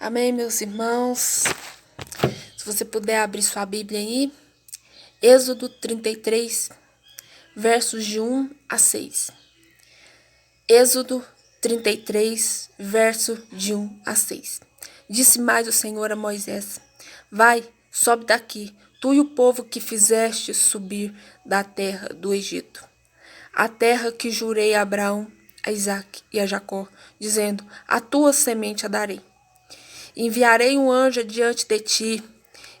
Amém, meus irmãos. Se você puder abrir sua Bíblia aí, Êxodo 33, versos de 1 a 6. Êxodo 33, verso de 1 a 6. Disse mais o Senhor a Moisés: Vai, sobe daqui, tu e o povo que fizeste subir da terra do Egito, a terra que jurei a Abraão, a Isaque e a Jacó, dizendo: A tua semente a darei. Enviarei um anjo diante de ti,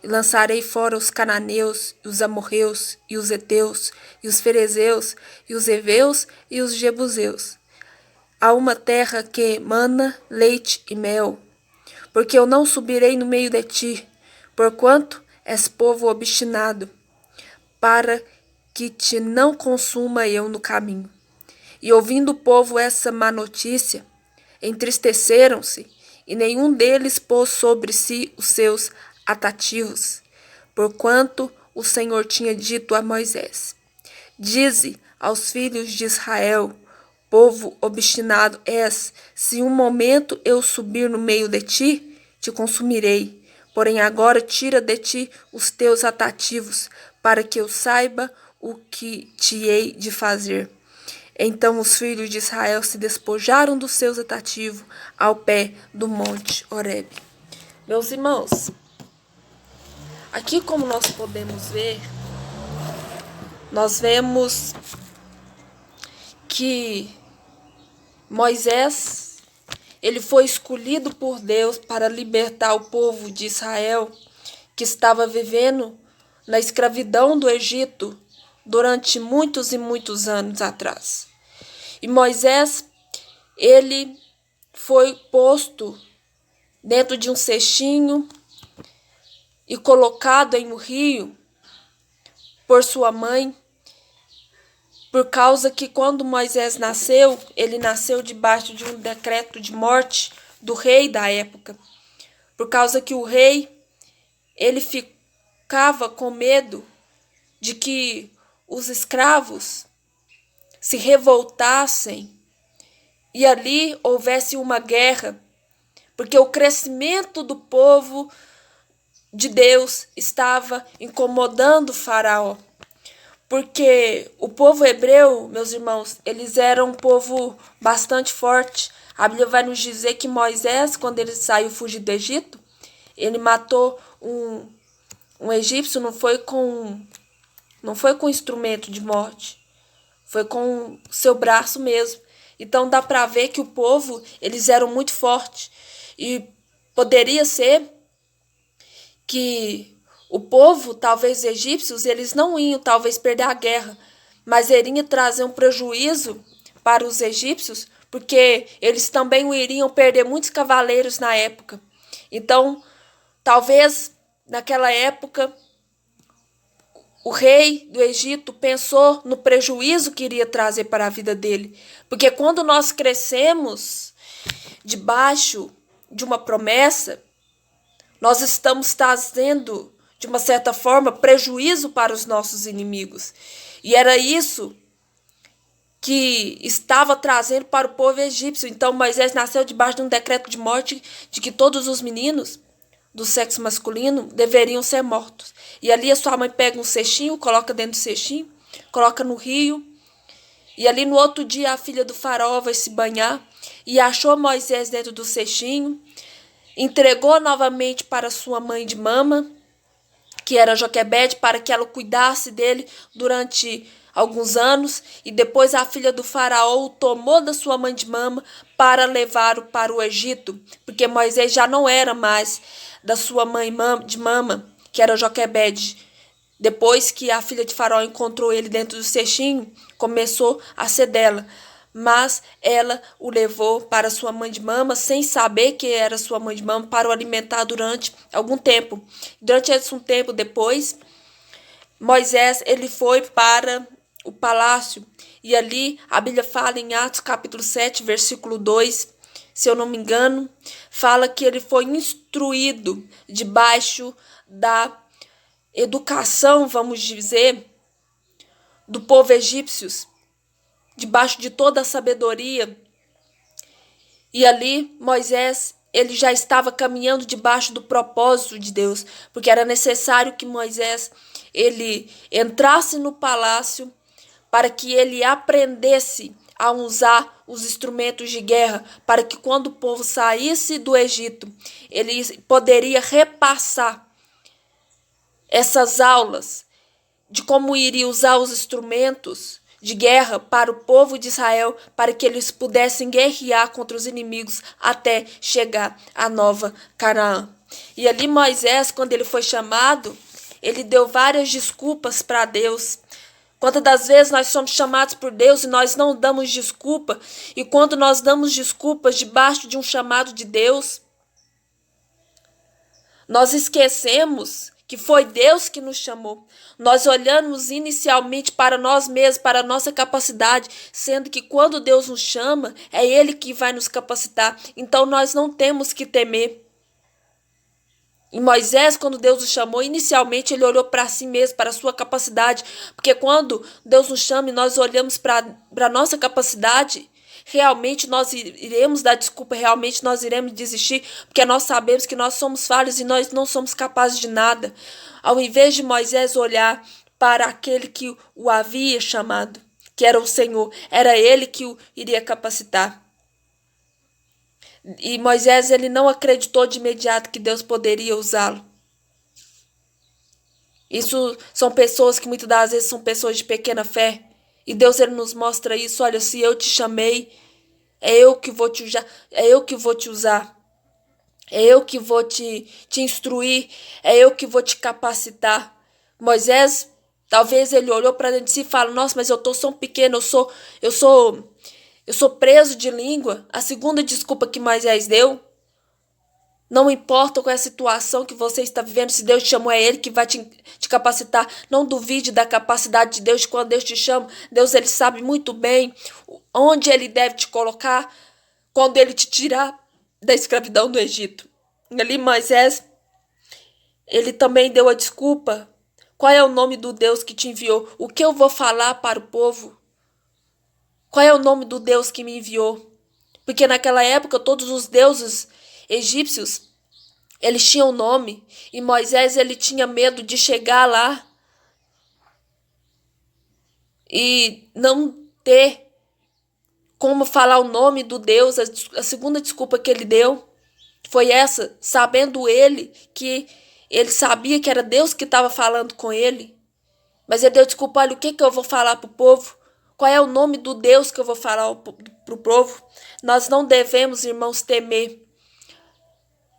e lançarei fora os cananeus, e os amorreus, e os heteus, e os ferezeus, e os heveus, e os jebuseus, a uma terra que mana leite e mel. Porque eu não subirei no meio de ti, porquanto és povo obstinado, para que te não consuma eu no caminho. E ouvindo o povo essa má notícia, entristeceram-se, e nenhum deles pôs sobre si os seus atativos, porquanto o Senhor tinha dito a Moisés: Dize aos filhos de Israel: Povo obstinado és, se um momento eu subir no meio de ti, te consumirei. Porém agora tira de ti os teus atativos, para que eu saiba o que te hei de fazer. Então os filhos de Israel se despojaram dos seus atativos ao pé do monte Horebe. Meus irmãos, aqui como nós podemos ver, nós vemos que Moisés, ele foi escolhido por Deus para libertar o povo de Israel, que estava vivendo na escravidão do Egito durante muitos e muitos anos atrás. E Moisés, ele foi posto dentro de um cestinho e colocado em um rio por sua mãe, por causa que quando Moisés nasceu, ele nasceu debaixo de um decreto de morte do rei da época. Por causa que o rei, ele ficava com medo de que os escravos se revoltassem e ali houvesse uma guerra, porque o crescimento do povo de Deus estava incomodando o faraó. Porque o povo hebreu, meus irmãos, eles eram um povo bastante forte. A Bíblia vai nos dizer que Moisés, quando ele saiu fugir do Egito, ele matou um egípcio, não foi com instrumento de morte, foi com seu braço mesmo. Então dá para ver que o povo, eles eram muito fortes. E poderia ser que o povo, talvez os egípcios, eles não iam talvez perder a guerra, mas iriam trazer um prejuízo para os egípcios, porque eles também iriam perder muitos cavaleiros na época. Então, talvez naquela época, o rei do Egito pensou no prejuízo que iria trazer para a vida dele. Porque quando nós crescemos debaixo de uma promessa, nós estamos trazendo, de uma certa forma, prejuízo para os nossos inimigos. E era isso que estava trazendo para o povo egípcio. Então Moisés nasceu debaixo de um decreto de morte de que todos os meninos do sexo masculino deveriam ser mortos. E ali a sua mãe pega um cestinho, coloca dentro do cestinho, coloca no rio. E ali no outro dia a filha do faraó vai se banhar e achou Moisés dentro do cestinho, entregou novamente para sua mãe de mama, que era Joquebede, para que ela cuidasse dele durante alguns anos, e depois a filha do faraó o tomou da sua mãe de mama para levá-lo para o Egito, porque Moisés já não era mais da sua mãe de mama, que era Joquebede. Depois que a filha de faraó encontrou ele dentro do cestinho, começou a ser dela. Mas ela o levou para sua mãe de mama, sem saber que era sua mãe de mama, para o alimentar durante algum tempo. Durante esse tempo depois, Moisés ele foi para o palácio. E ali a Bíblia fala em Atos capítulo 7, versículo 2, se eu não me engano, fala que ele foi instruído debaixo da educação, vamos dizer, do povo egípcio, debaixo de toda a sabedoria. E ali Moisés, ele já estava caminhando debaixo do propósito de Deus, porque era necessário que Moisés ele entrasse no palácio para que ele aprendesse a usar os instrumentos de guerra, para que quando o povo saísse do Egito, ele poderia repassar essas aulas de como iria usar os instrumentos de guerra para o povo de Israel, para que eles pudessem guerrear contra os inimigos até chegar à nova Canaã. E ali Moisés, quando ele foi chamado, ele deu várias desculpas para Deus. Quantas das vezes nós somos chamados por Deus e nós não damos desculpa, e quando nós damos desculpas debaixo de um chamado de Deus, nós esquecemos que foi Deus que nos chamou. Nós olhamos inicialmente para nós mesmos, para a nossa capacidade, sendo que quando Deus nos chama, é Ele que vai nos capacitar. Então nós não temos que temer. E Moisés, quando Deus o chamou, inicialmente ele olhou para si mesmo, para a sua capacidade. Porque quando Deus nos chama e nós olhamos para a nossa capacidade, realmente nós iremos dar desculpa, realmente nós iremos desistir, porque nós sabemos que nós somos falhos e nós não somos capazes de nada. Ao invés de Moisés olhar para aquele que o havia chamado, que era o Senhor, era ele que o iria capacitar. E Moisés ele não acreditou de imediato que Deus poderia usá-lo. Isso são pessoas que muitas das vezes são pessoas de pequena fé. E Deus ele nos mostra isso. Olha, se eu te chamei, é eu que vou te usar. É eu que vou te usar. É eu que vou te instruir. É eu que vou te capacitar. Moisés, talvez ele olhou para dentro de si e falou: nossa, mas eu estou tão pequeno, eu sou preso de língua. A segunda desculpa que Moisés deu. Não importa qual é a situação que você está vivendo, se Deus te chamou, é Ele que vai te capacitar. Não duvide da capacidade de Deus. Quando Deus te chama, Deus ele sabe muito bem onde Ele deve te colocar quando Ele te tirar da escravidão do Egito. E ali Moisés, ele também deu a desculpa. Qual é o nome do Deus que te enviou? O que eu vou falar para o povo? Qual é o nome do Deus que me enviou? Porque naquela época todos os deuses egípcios, eles tinham nome, e Moisés ele tinha medo de chegar lá e não ter como falar o nome do Deus. A segunda desculpa que ele deu foi essa, sabendo ele que ele sabia que era Deus que estava falando com ele, mas ele deu desculpa: olha, o que eu vou falar para o povo? Qual é o nome do Deus que eu vou falar para o povo? Nós não devemos, irmãos, temer.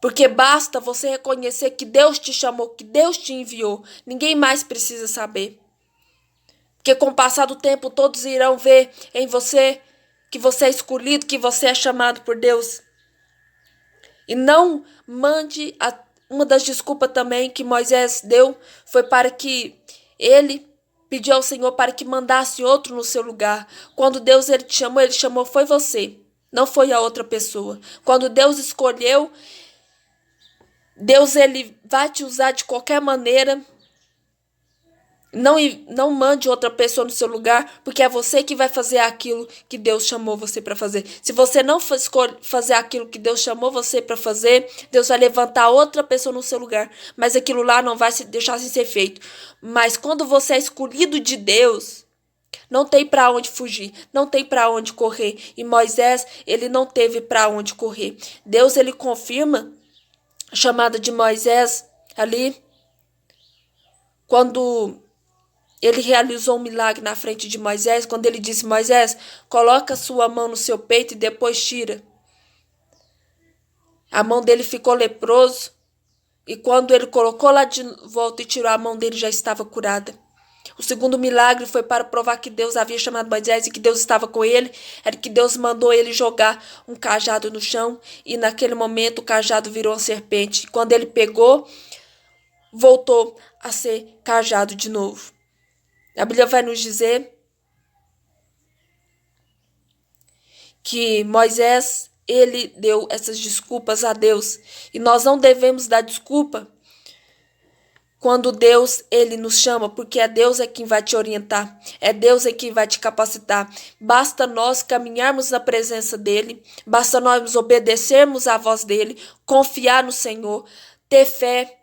Porque basta você reconhecer que Deus te chamou, que Deus te enviou. Ninguém mais precisa saber. Porque com o passar do tempo, todos irão ver em você que você é escolhido, que você é chamado por Deus. E não mande uma das desculpas também que Moisés deu, foi para que ele pediu ao Senhor para que mandasse outro no seu lugar. Quando Deus ele chamou, foi você, não foi a outra pessoa. Quando Deus escolheu, Deus ele vai te usar de qualquer maneira. Não mande outra pessoa no seu lugar, porque é você que vai fazer aquilo que Deus chamou você para fazer. Se você não fazer aquilo que Deus chamou você para fazer, Deus vai levantar outra pessoa no seu lugar, mas aquilo lá não vai se deixar sem ser feito. Mas quando você é escolhido de Deus, não tem para onde fugir, não tem para onde correr. E Moisés, ele não teve para onde correr. Deus ele confirma a chamada de Moisés ali, quando ele realizou um milagre na frente de Moisés, quando ele disse: Moisés, coloca sua mão no seu peito e depois tira. A mão dele ficou leproso, e quando ele colocou lá de volta e tirou a mão dele, já estava curada. O segundo milagre foi para provar que Deus havia chamado Moisés e que Deus estava com ele. Era que Deus mandou ele jogar um cajado no chão, e naquele momento o cajado virou uma serpente. E quando ele pegou, voltou a ser cajado de novo. A Bíblia vai nos dizer que Moisés, ele deu essas desculpas a Deus. E nós não devemos dar desculpa quando Deus, ele nos chama, porque é Deus quem vai te orientar, é Deus quem vai te capacitar. Basta nós caminharmos na presença dele, basta nós obedecermos à voz dele, confiar no Senhor, ter fé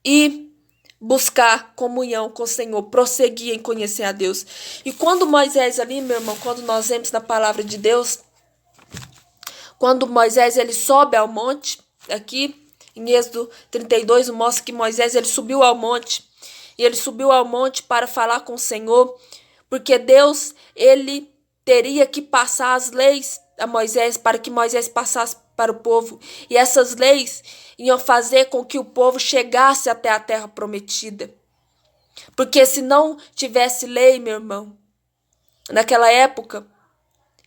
e buscar comunhão com o Senhor, prosseguir em conhecer a Deus. E quando Moisés ali, meu irmão, quando nós vemos na palavra de Deus, quando Moisés ele sobe ao monte, aqui em Êxodo 32, mostra que Moisés ele subiu ao monte. E ele subiu ao monte para falar com o Senhor, porque Deus ele teria que passar as leis a Moisés para que Moisés passasse para o povo. E essas leis iam fazer com que o povo chegasse até a terra prometida. Porque se não tivesse lei, meu irmão, naquela época,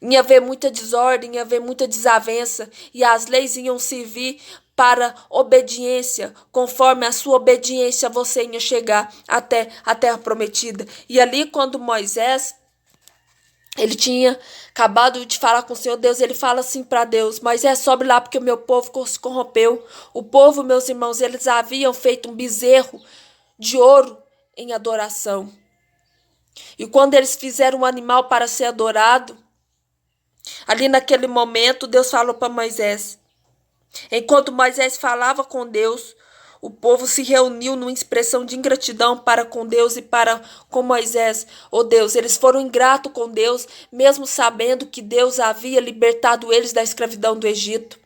ia haver muita desordem, ia haver muita desavença, e as leis iam servir para obediência. Conforme a sua obediência, você ia chegar até a terra prometida. E ali, quando Moisés, ele tinha acabado de falar com o Senhor Deus, ele fala assim para Deus: Moisés, sobe lá porque o meu povo se corrompeu. O povo, meus irmãos, eles haviam feito um bezerro de ouro em adoração. E quando eles fizeram um animal para ser adorado, ali naquele momento, Deus falou para Moisés. Enquanto Moisés falava com Deus, o povo se reuniu numa expressão de ingratidão para com Deus e para com Moisés. Oh Deus, eles foram ingratos com Deus, mesmo sabendo que Deus havia libertado eles da escravidão do Egito.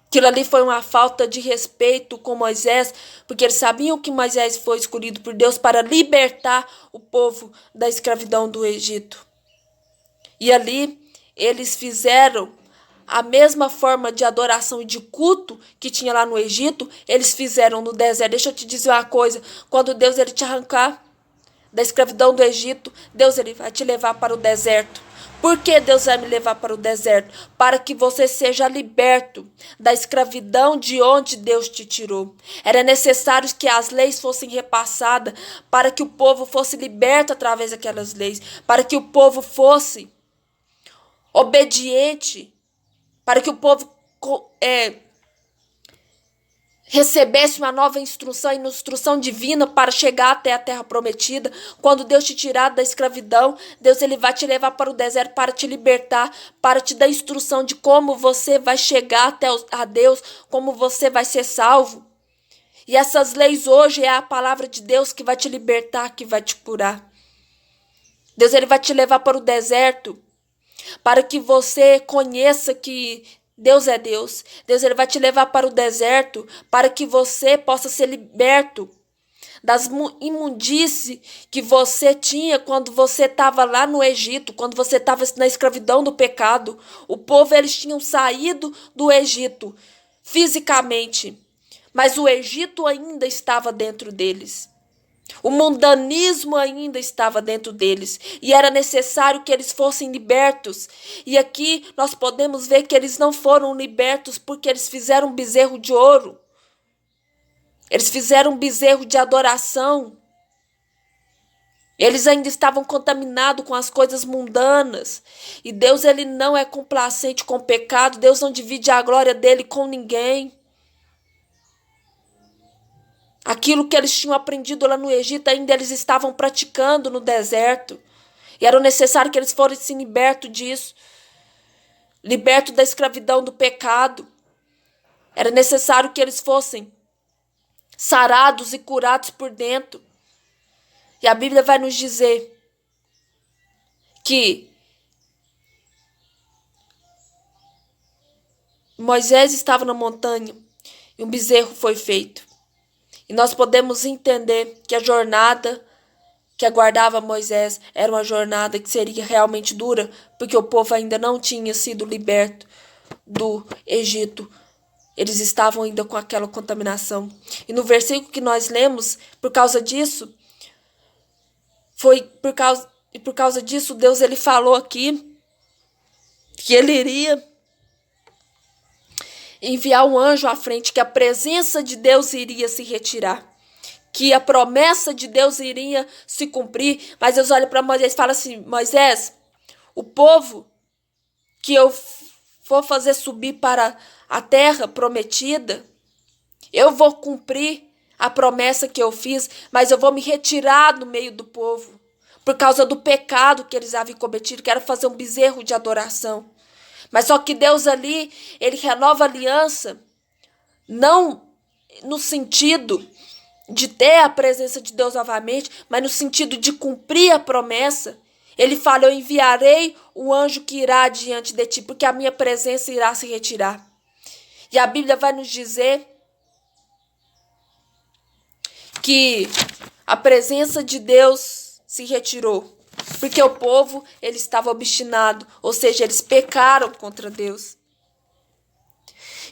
Aquilo ali foi uma falta de respeito com Moisés, porque eles sabiam que Moisés foi escolhido por Deus para libertar o povo da escravidão do Egito. E ali eles fizeram a mesma forma de adoração e de culto que tinha lá no Egito, eles fizeram no deserto. Deixa eu te dizer uma coisa, quando Deus ele te arrancar da escravidão do Egito, Deus ele vai te levar para o deserto. Por que Deus vai me levar para o deserto? Para que você seja liberto da escravidão de onde Deus te tirou. Era necessário que as leis fossem repassadas para que o povo fosse liberto através daquelas leis, para que o povo fosse obediente, para que o povo recebesse uma nova instrução divina para chegar até a terra prometida. Quando Deus te tirar da escravidão, Deus ele vai te levar para o deserto para te libertar, para te dar instrução de como você vai chegar até a Deus, como você vai ser salvo. E essas leis hoje é a palavra de Deus que vai te libertar, que vai te curar. Deus ele vai te levar para o deserto, para que você conheça que Deus é Deus. Deus ele vai te levar para o deserto para que você possa ser liberto das imundícies que você tinha quando você estava lá no Egito, quando você estava na escravidão do pecado. O povo eles tinham saído do Egito fisicamente, mas o Egito ainda estava dentro deles. O mundanismo ainda estava dentro deles e era necessário que eles fossem libertos. E aqui nós podemos ver que eles não foram libertos porque eles fizeram um bezerro de ouro. Eles fizeram um bezerro de adoração. Eles ainda estavam contaminados com as coisas mundanas. E Deus ele não é complacente com o pecado. Deus não divide a glória dele com ninguém. Aquilo que eles tinham aprendido lá no Egito, ainda eles estavam praticando no deserto. E era necessário que eles fossem libertos disso. Libertos da escravidão do pecado. Era necessário que eles fossem sarados e curados por dentro. E a Bíblia vai nos dizer que Moisés estava na montanha e um bezerro foi feito. E nós podemos entender que a jornada que aguardava Moisés era uma jornada que seria realmente dura, porque o povo ainda não tinha sido liberto do Egito. Eles estavam ainda com aquela contaminação. E no versículo que nós lemos, por causa disso, por causa disso, Deus ele falou aqui que ele iria enviar um anjo à frente, que a presença de Deus iria se retirar, que a promessa de Deus iria se cumprir. Mas Deus olha para Moisés e fala assim: Moisés, o povo que eu vou fazer subir para a terra prometida, Eu vou cumprir a promessa que eu fiz, mas eu vou me retirar do meio do povo, por causa do pecado que eles haviam cometido, que era fazer um bezerro de adoração. Mas só que Deus ali, ele renova a aliança, não no sentido de ter a presença de Deus novamente, mas no sentido de cumprir a promessa. Ele fala, eu enviarei o anjo que irá diante de ti, porque a minha presença irá se retirar. E a Bíblia vai nos dizer que a presença de Deus se retirou, porque o povo, ele estava obstinado, ou seja, eles pecaram contra Deus.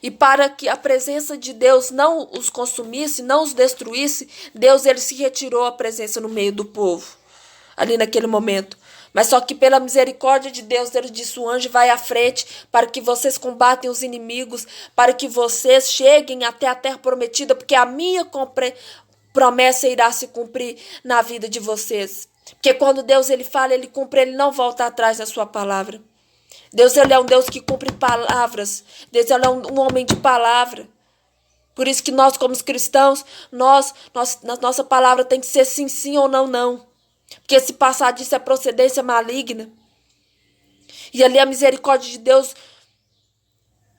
E para que a presença de Deus não os consumisse, não os destruísse, Deus, ele se retirou a presença no meio do povo, ali naquele momento. Mas só que pela misericórdia de Deus, Deus disse, o anjo vai à frente para que vocês combatem os inimigos, para que vocês cheguem até a terra prometida, porque a minha promessa irá se cumprir na vida de vocês. Porque quando Deus ele fala, ele cumpre, ele não volta atrás da sua palavra. Deus ele é um Deus que cumpre palavras. Deus ele é um homem de palavra. Por isso que nós, como cristãos, nossa palavra tem que ser sim, sim ou não, não. Porque se passar disso é procedência maligna. E ali a misericórdia de Deus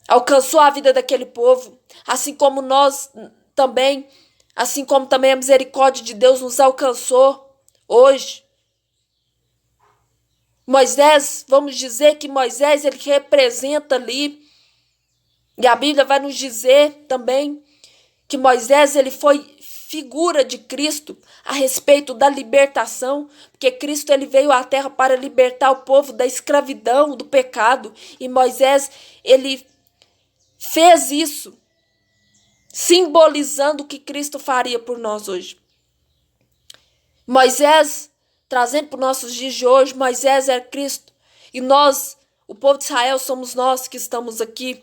alcançou a vida daquele povo. Assim como também a misericórdia de Deus nos alcançou hoje. Moisés, vamos dizer que Moisés, ele representa ali, e a Bíblia vai nos dizer também que Moisés, ele foi figura de Cristo a respeito da libertação, porque Cristo, ele veio à terra para libertar o povo da escravidão, do pecado, e Moisés, ele fez isso, simbolizando o que Cristo faria por nós hoje. Moisés, trazendo para os nossos dias de hoje, Moisés é Cristo. E nós, o povo de Israel, somos nós que estamos aqui.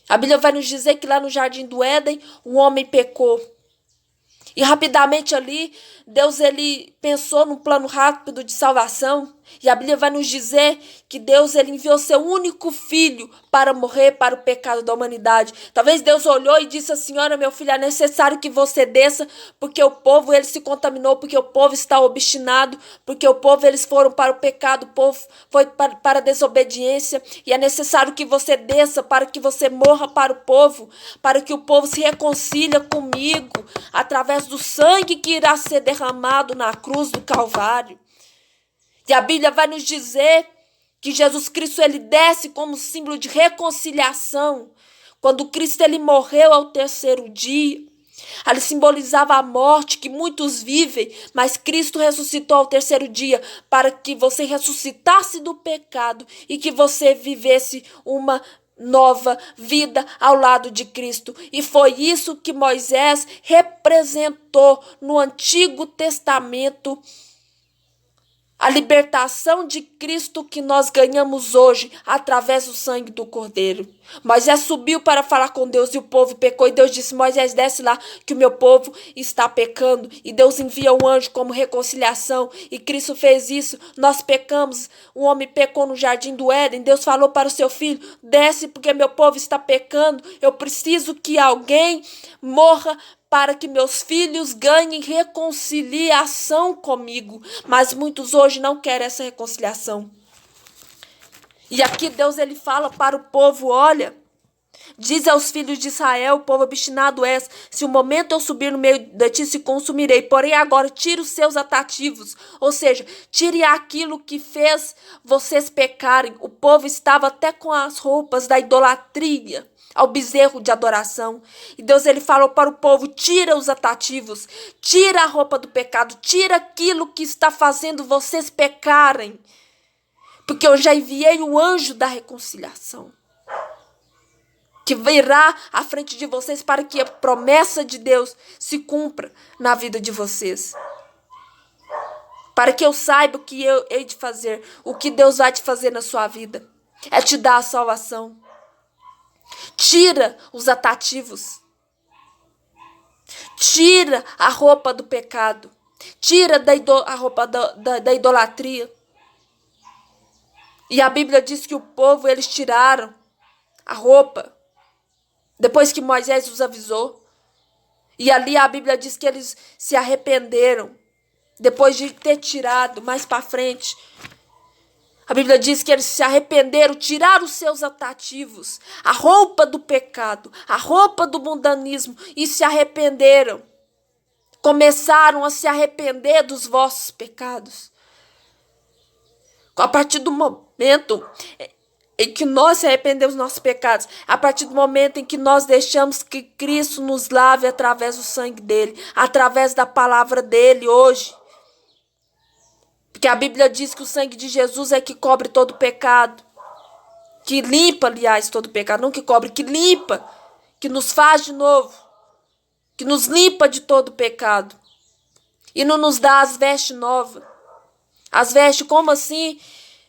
A Bíblia vai nos dizer que lá no Jardim do Éden, o homem pecou. E rapidamente ali, Deus ele pensou num plano rápido de salvação. E a Bíblia vai nos dizer que Deus ele enviou seu único filho para morrer para o pecado da humanidade. Talvez Deus olhou e disse assim, olha meu filho, é necessário que você desça, porque o povo ele se contaminou, porque o povo está obstinado, porque o povo eles foram para o pecado, o povo foi para a desobediência. E é necessário que você desça para que você morra para o povo, para que o povo se reconcilie comigo, através do sangue que irá ser derramado na cruz do Calvário. E a Bíblia vai nos dizer que Jesus Cristo ele desce como símbolo de reconciliação. Quando Cristo ele morreu ao terceiro dia, ele simbolizava a morte que muitos vivem, mas Cristo ressuscitou ao terceiro dia para que você ressuscitasse do pecado e que você vivesse uma nova vida ao lado de Cristo. E foi isso que Moisés representou no Antigo Testamento. A libertação de Cristo que nós ganhamos hoje através do sangue do Cordeiro. Moisés subiu para falar com Deus e o povo pecou. E Deus disse, Moisés, desce lá que o meu povo está pecando. E Deus envia um anjo como reconciliação. E Cristo fez isso. Nós pecamos. O homem pecou no jardim do Éden. Deus falou para o seu filho, desce porque meu povo está pecando. Eu preciso que alguém morra para que meus filhos ganhem reconciliação comigo. Mas muitos hoje não querem essa reconciliação. E aqui Deus ele fala para o povo, olha, diz aos filhos de Israel, o povo obstinado és, se o momento eu subir no meio de ti, se consumirei. Porém agora tire os seus atrativos, ou seja, tire aquilo que fez vocês pecarem. O povo estava até com as roupas da idolatria ao bezerro de adoração. E Deus ele falou para o povo, tira os atrativos, tira a roupa do pecado, tira aquilo que está fazendo vocês pecarem. Porque eu já enviei o anjo da reconciliação, que virá à frente de vocês para que a promessa de Deus se cumpra na vida de vocês. Para que eu saiba o que eu hei de fazer, o que Deus vai te fazer na sua vida. É te dar a salvação. Tira os atrativos. Tira a roupa do pecado. Tira a roupa da idolatria. E a Bíblia diz que o povo, eles tiraram a roupa. Depois que Moisés os avisou. E ali a Bíblia diz que eles se arrependeram. Depois de ter tirado, mais para frente, a Bíblia diz que eles se arrependeram, tiraram os seus atrativos, a roupa do pecado, a roupa do mundanismo, e se arrependeram. Começaram a se arrepender dos vossos pecados. A partir do momento em que nós se arrependemos dos nossos pecados, a partir do momento em que nós deixamos que Cristo nos lave através do sangue dele, através da palavra dele hoje. Porque a Bíblia diz que o sangue de Jesus é que cobre todo o pecado. Que limpa, aliás, todo o pecado. Não que cobre, que limpa. Que nos faz de novo. Que nos limpa de todo o pecado. E não nos dá as vestes novas. As vestes, como assim?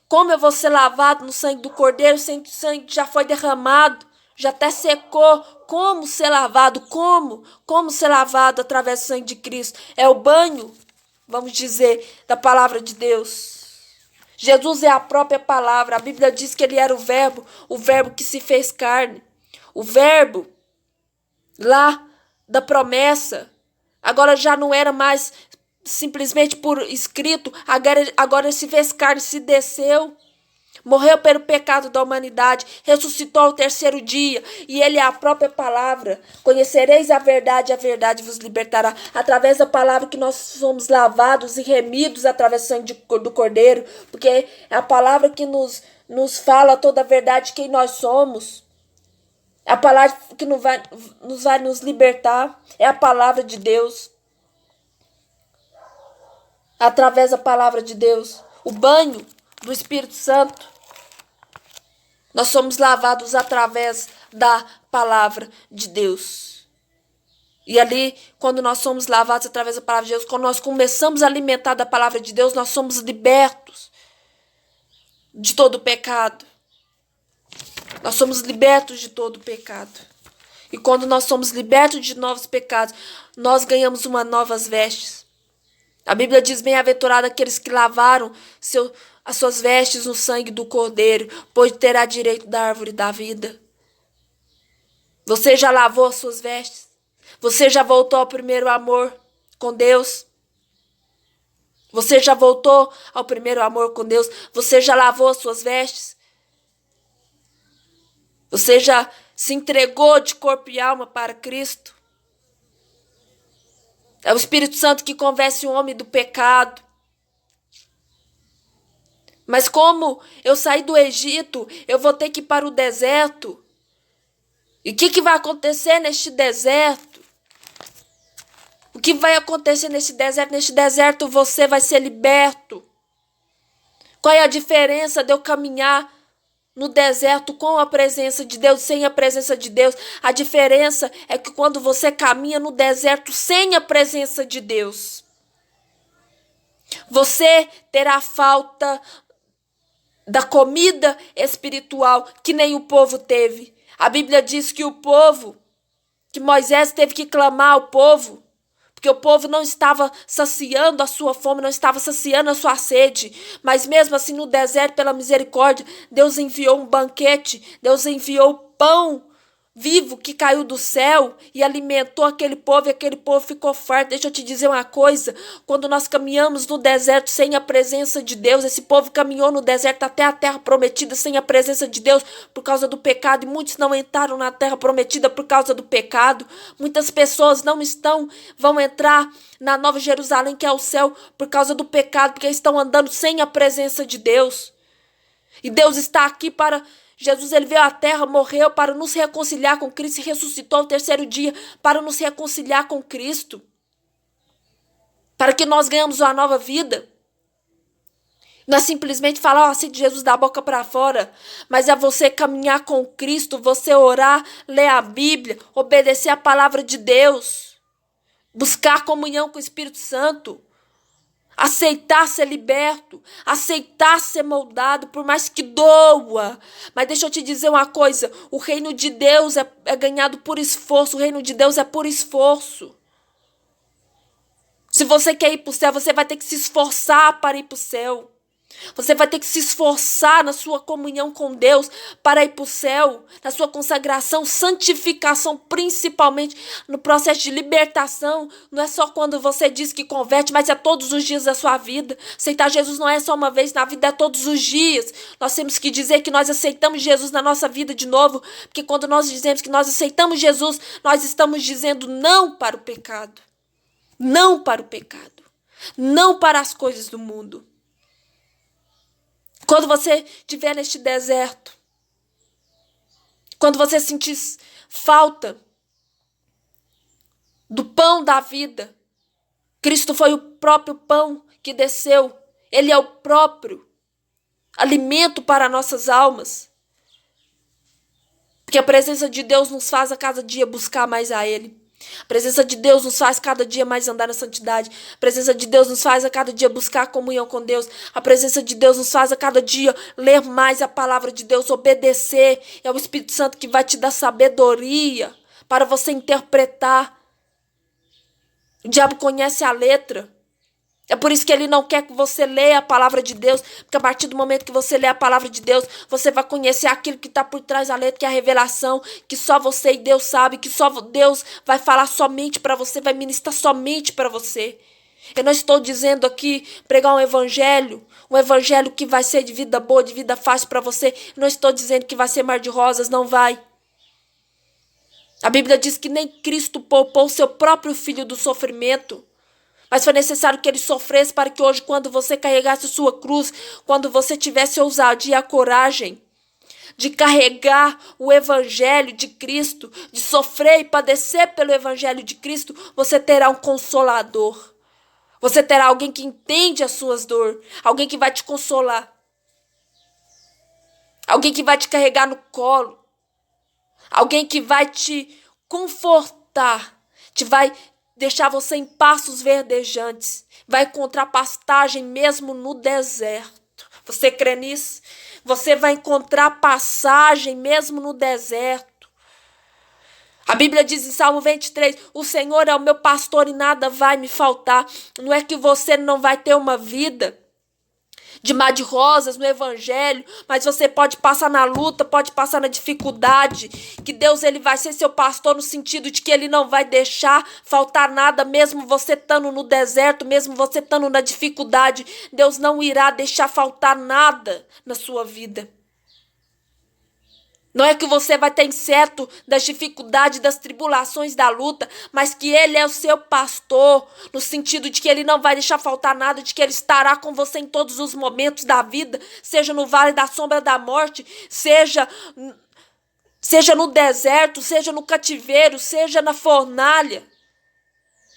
Como eu vou ser lavado no sangue do Cordeiro, sem que o sangue já foi derramado, já até secou? Como ser lavado? Como ser lavado através do sangue de Cristo? É o banho, vamos dizer, da palavra de Deus. Jesus é a própria palavra. A Bíblia diz que ele era o verbo que se fez carne. O verbo lá da promessa. Agora já não era mais simplesmente por escrito, agora se fez carne, se desceu, morreu pelo pecado da humanidade, ressuscitou ao terceiro dia, e ele é a própria palavra. Conhecereis a verdade vos libertará. Através da palavra que nós somos lavados e remidos através do sangue do Cordeiro, porque é a palavra que nos fala toda a verdade de quem nós somos. É a palavra que vai nos libertar, é a palavra de Deus. Através da palavra de Deus, o banho do Espírito Santo, nós somos lavados através da palavra de Deus. E ali, quando nós somos lavados através da palavra de Deus, quando nós começamos a alimentar da palavra de Deus, nós somos libertos de todo o pecado. Nós somos libertos de todo o pecado. E quando nós somos libertos de novos pecados, nós ganhamos uma novas vestes. A Bíblia diz: bem-aventurado aqueles que lavaram as suas vestes no sangue do Cordeiro, pois terá direito da árvore da vida. Você já lavou as suas vestes? Você já voltou ao primeiro amor com Deus? Você já voltou ao primeiro amor com Deus? Você já lavou as suas vestes? Você já se entregou de corpo e alma para Cristo? É o Espírito Santo que convence o homem do pecado. Mas como eu saí do Egito, eu vou ter que ir para o deserto. E o que vai acontecer neste deserto? O que vai acontecer neste deserto? Neste deserto você vai ser liberto. Qual é a diferença de eu caminhar no deserto com a presença de Deus, sem a presença de Deus? A diferença é que quando você caminha no deserto sem a presença de Deus, você terá falta da comida espiritual que nem o povo teve. A Bíblia diz que que Moisés teve que clamar ao povo, porque o povo não estava saciando a sua fome, não estava saciando a sua sede. Mas mesmo assim, no deserto, pela misericórdia, Deus enviou um banquete, Deus enviou pão vivo que caiu do céu e alimentou aquele povo, e aquele povo ficou farto. Deixa eu te dizer uma coisa: quando nós caminhamos no deserto sem a presença de Deus, esse povo caminhou no deserto até a terra prometida sem a presença de Deus por causa do pecado, e muitos não entraram na terra prometida por causa do pecado. Muitas pessoas vão entrar na Nova Jerusalém, que é o céu, por causa do pecado, porque estão andando sem a presença de Deus. E Deus está aqui para... Jesus, ele veio à terra, morreu para nos reconciliar com Cristo e ressuscitou ao terceiro dia para nos reconciliar com Cristo, para que nós ganhamos uma nova vida. Não é simplesmente falar assim de Jesus da boca para fora, mas é você caminhar com Cristo, você orar, ler a Bíblia, obedecer a palavra de Deus, buscar comunhão com o Espírito Santo, aceitar ser liberto, aceitar ser moldado, por mais que doa. Mas deixa eu te dizer uma coisa: o reino de Deus é ganhado por esforço, o reino de Deus é por esforço. Se você quer ir para o céu, você vai ter que se esforçar para ir para o céu. Você vai ter que se esforçar na sua comunhão com Deus para ir para o céu, na sua consagração, santificação, principalmente no processo de libertação. Não é só quando você diz que converte, mas é todos os dias da sua vida. Aceitar Jesus não é só uma vez na vida, é todos os dias. Nós temos que dizer que nós aceitamos Jesus na nossa vida de novo, porque quando nós dizemos que nós aceitamos Jesus, nós estamos dizendo não para o pecado. Não para o pecado. Não para as coisas do mundo. Quando você estiver neste deserto, quando você sentir falta do pão da vida, Cristo foi o próprio pão que desceu. Ele é o próprio alimento para nossas almas. Porque a presença de Deus nos faz a cada dia buscar mais a Ele. A presença de Deus nos faz cada dia mais andar na santidade. A presença de Deus nos faz a cada dia buscar a comunhão com Deus. A presença de Deus nos faz a cada dia ler mais a palavra de Deus, obedecer. É o Espírito Santo que vai te dar sabedoria para você interpretar. O diabo conhece a letra. É por isso que ele não quer que você leia a palavra de Deus, porque a partir do momento que você lê a palavra de Deus, você vai conhecer aquilo que está por trás da letra, que é a revelação, que só você e Deus sabe, que só Deus vai falar somente para você, vai ministrar somente para você. Eu não estou dizendo aqui pregar um evangelho que vai ser de vida boa, de vida fácil para você. Eu não estou dizendo que vai ser mar de rosas, não vai. A Bíblia diz que nem Cristo poupou o seu próprio filho do sofrimento. Mas foi necessário que ele sofresse para que hoje, quando você carregasse sua cruz, quando você tivesse a ousadia e a coragem de carregar o evangelho de Cristo, de sofrer e padecer pelo evangelho de Cristo, você terá um consolador. Você terá alguém que entende as suas dores, alguém que vai te consolar, alguém que vai te carregar no colo, alguém que vai te confortar, vai deixar você em pastos verdejantes. Vai encontrar pastagem mesmo no deserto. Você crê nisso? Você vai encontrar passagem mesmo no deserto. A Bíblia diz em Salmo 23, o Senhor é o meu pastor e nada vai me faltar. Não é que você não vai ter uma vida de mar de rosas no evangelho, mas você pode passar na luta, pode passar na dificuldade, que Deus ele vai ser seu pastor no sentido de que ele não vai deixar faltar nada, mesmo você estando no deserto, mesmo você estando na dificuldade, Deus não irá deixar faltar nada na sua vida. Não é que você vai ter incerto das dificuldades, das tribulações, da luta, mas que ele é o seu pastor, no sentido de que ele não vai deixar faltar nada, de que ele estará com você em todos os momentos da vida, seja no vale da sombra da morte, seja no deserto, seja no cativeiro, seja na fornalha.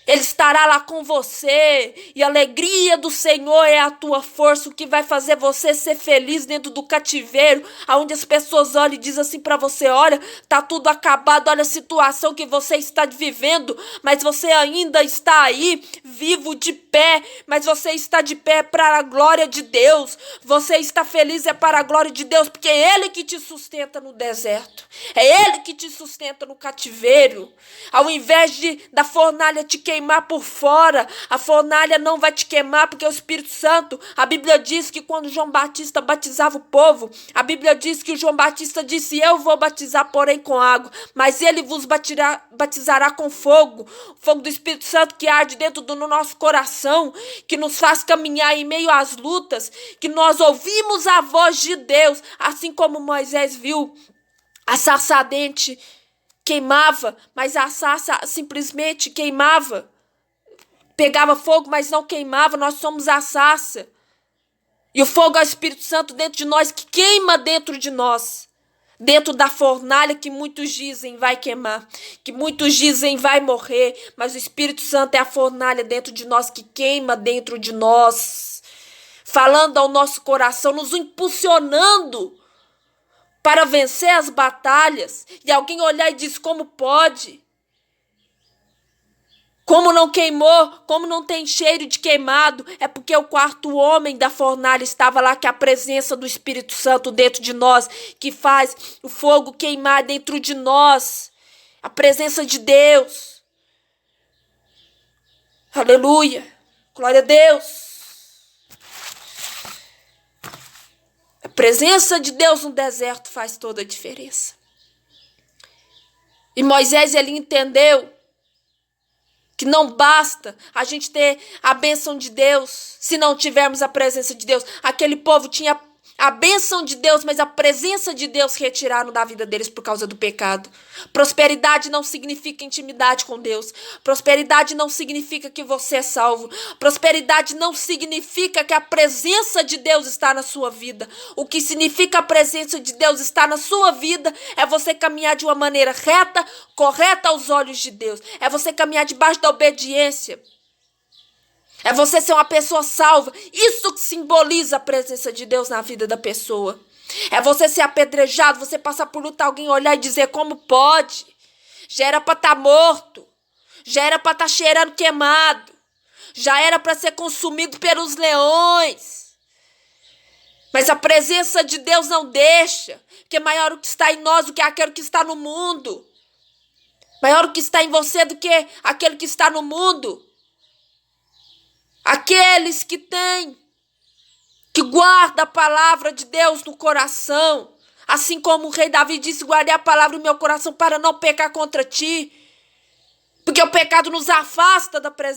Ele estará lá com você e a alegria do Senhor é a tua força, o que vai fazer você ser feliz dentro do cativeiro, onde as pessoas olham e dizem assim para você, olha, tá tudo acabado, olha a situação que você está vivendo, mas você ainda está aí, vivo, de pé, mas você está de pé para a glória de Deus, você está feliz é para a glória de Deus, porque é Ele que te sustenta no deserto, é Ele que te sustenta no cativeiro, ao invés da fornalha te queimar por fora, a fornalha não vai te queimar, porque o Espírito Santo, a Bíblia diz que quando João Batista batizava o povo, a Bíblia diz que o João Batista disse, eu vou batizar porém com água, mas ele vos batizará com fogo, o fogo do Espírito Santo que arde dentro do nosso coração, que nos faz caminhar em meio às lutas, que nós ouvimos a voz de Deus, assim como Moisés viu a sarça ardente queimava, mas a sarça simplesmente queimava. Pegava fogo, mas não queimava. Nós somos a sarça. E o fogo é o Espírito Santo dentro de nós, que queima dentro de nós. Dentro da fornalha que muitos dizem vai queimar. Que muitos dizem vai morrer. Mas o Espírito Santo é a fornalha dentro de nós, que queima dentro de nós. Falando ao nosso coração, nos impulsionando para vencer as batalhas, e alguém olhar e diz, como pode? Como não queimou? Como não tem cheiro de queimado? É porque o quarto homem da fornalha estava lá, que é a presença do Espírito Santo dentro de nós, que faz o fogo queimar dentro de nós. A presença de Deus. Aleluia. Glória a Deus. A presença de Deus no deserto faz toda a diferença. E Moisés, ele entendeu que não basta a gente ter a bênção de Deus se não tivermos a presença de Deus. Aquele povo tinha a bênção de Deus, mas a presença de Deus retiraram da vida deles por causa do pecado. Prosperidade não significa intimidade com Deus. Prosperidade não significa que você é salvo. Prosperidade não significa que a presença de Deus está na sua vida. O que significa a presença de Deus estar na sua vida é você caminhar de uma maneira reta, correta aos olhos de Deus. É você caminhar debaixo da obediência. É você ser uma pessoa salva. Isso que simboliza a presença de Deus na vida da pessoa. É você ser apedrejado, você passar por luta, alguém olhar e dizer como pode. Já era para estar morto. Já era para estar cheirando queimado. Já era para ser consumido pelos leões. Mas a presença de Deus não deixa. Porque maior o que está em nós do que aquele que está no mundo. Maior o que está em você do que aquele que está no mundo. Aqueles que têm, que guardam a palavra de Deus no coração. Assim como o rei Davi disse, guardei a palavra no meu coração para não pecar contra ti. Porque o pecado nos afasta da presença.